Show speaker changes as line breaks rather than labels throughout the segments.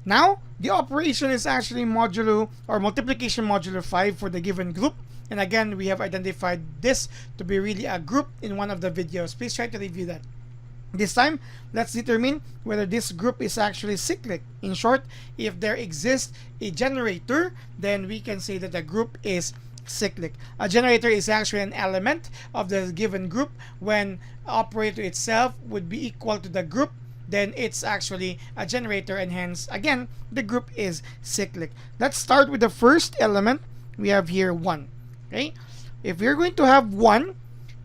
Now, the operation is actually modulo or multiplication modulo 5 for the given group. And again, we have identified this to be really a group in one of the videos. Please try to review that. This time, let's determine whether this group is actually cyclic. In short, if there exists a generator, then we can say that the group is cyclic. A generator is actually an element of the given group. When operator itself would be equal to the group, then it's actually a generator, and hence, again, the group is cyclic. Let's start with the first element. We have here 1. Okay? If we're going to have 1,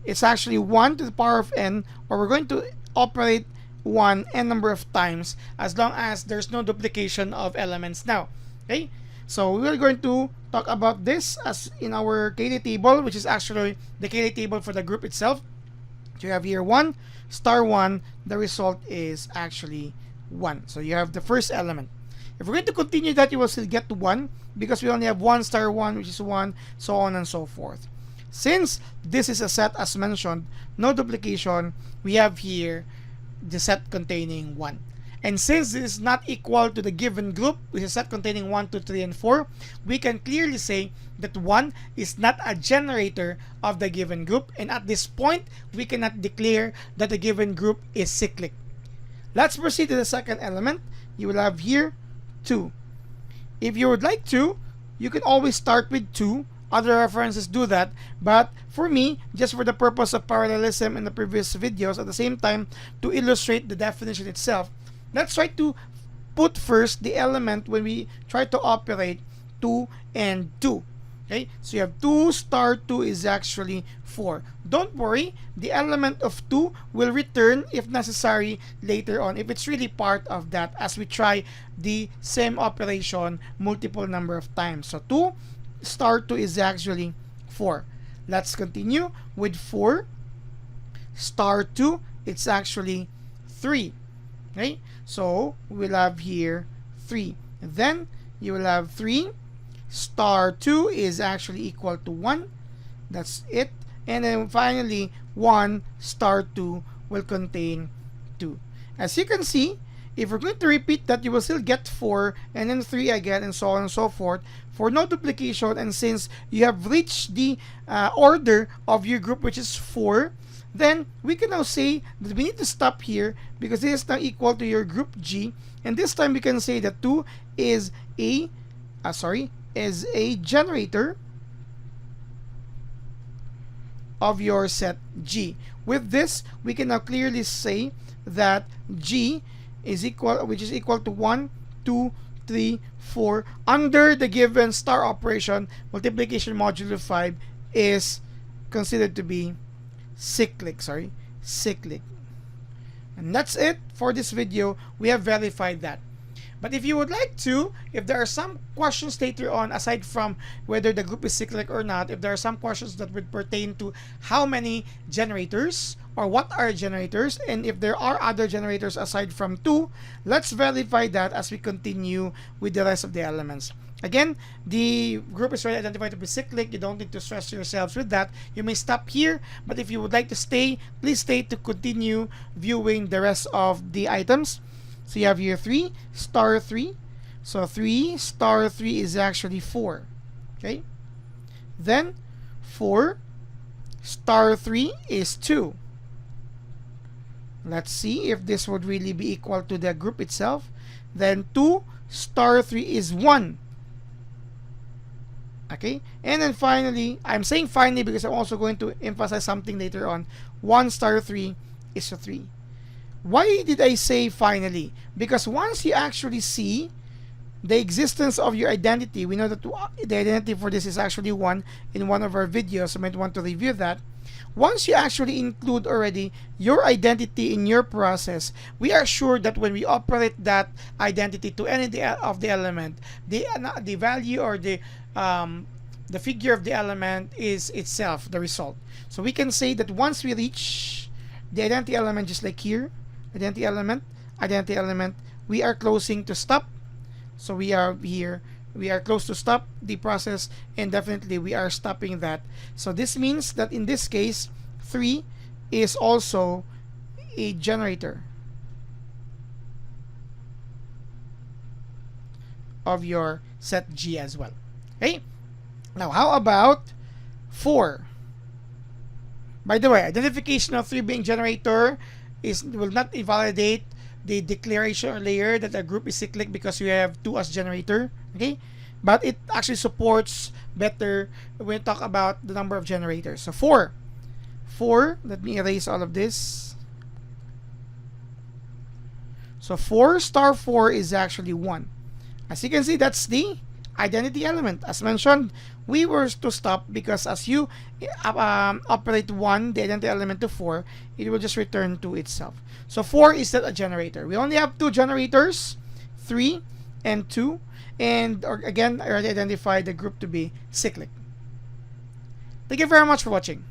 it's actually 1 to the power of n, or we're going to operate 1 n number of times as long as there's no duplication of elements now. Okay? So we're going to talk about this as in our KD table, which is actually the KD table for the group itself. So you have here 1 star 1, the result is actually 1. So you have the first element. If we're going to continue that, you will still get to 1 because we only have 1 star 1, which is 1, so on and so forth. Since this is a set as mentioned, no duplication, we have here the set containing 1. And since this is not equal to the given group, which is set containing 1, 2, 3, and 4, we can clearly say that 1 is not a generator of the given group. And at this point, we cannot declare that the given group is cyclic. Let's proceed to the second element. You will have here 2. If you would like to, you can always start with 2. Other references do that, but for me, just for the purpose of parallelism in the previous videos, at the same time, to illustrate the definition itself, let's try to put first the element when we try to operate 2 and 2. Okay, so you have 2 star 2 is actually 4. Don't worry, the element of 2 will return if necessary later on, if it's really part of that, as we try the same operation multiple number of times. So 2 star 2 is actually 4. Let's continue with 4 star 2. It's actually 3. Okay, so we'll have here 3. And then you will have 3 star 2 is actually equal to 1. That's it. And then finally 1 star 2 will contain 2. As you can see, if we're going to repeat that, you will still get 4 and then 3 again, and so on and so forth, for no duplication. And since you have reached the order of your group, which is 4, then we can now say that we need to stop here because this is now equal to your group G. And this time we can say that 2 is a generator of your set G. With this, we can now clearly say that G is equal, which is equal to 1, 2, 3, 4. Under the given star operation, multiplication modulo 5 is considered to be cyclic. Cyclic. And that's it for this video. We have verified that. But if you would like to, if there are some questions later on, aside from whether the group is cyclic or not, if there are some questions that would pertain to how many generators or what are generators, and if there are other generators aside from 2, let's verify that as we continue with the rest of the elements. Again, the group is already identified to be cyclic. You don't need to stress yourselves with that. You may stop here, but if you would like to stay, please stay to continue viewing the rest of the items. So you have here 3 star 3. So 3 star 3 is actually 4. Okay. Then 4 star 3 is 2. Let's see if this would really be equal to the group itself. Then 2 star 3 is 1. Okay. And then finally, I'm saying finally because I'm also going to emphasize something later on. 1 star 3 is a 3. Why did I say finally? Because once you actually see the existence of your identity, we know that the identity for this is actually 1 in one of our videos. You might want to review that. Once you actually include already your identity in your process, we are sure that when we operate that identity to any of the element, the value or the figure of the element is itself the result. So we can say that once we reach the identity element, just like here, identity element, we are closing to stop. So we are here, we are close to stop the process, and definitely we are stopping that. So this means that in this case, 3 is also a generator. of your set G as well. Okay? Now, how about 4? By the way, identification of 3 being generator will not invalidate the declaration layer that a group is cyclic because we have 2 as generator. Okay? But it actually supports better when we talk about the number of generators. So 4. Let me erase all of this. So 4 star 4 is actually 1. As you can see, that's the identity element. As mentioned, we were to stop because as you operate 1, the identity element to 4, it will just return to itself. So 4 is not a generator. We only have 2 generators, 3 and 2. And again, I already identified the group to be cyclic. Thank you very much for watching.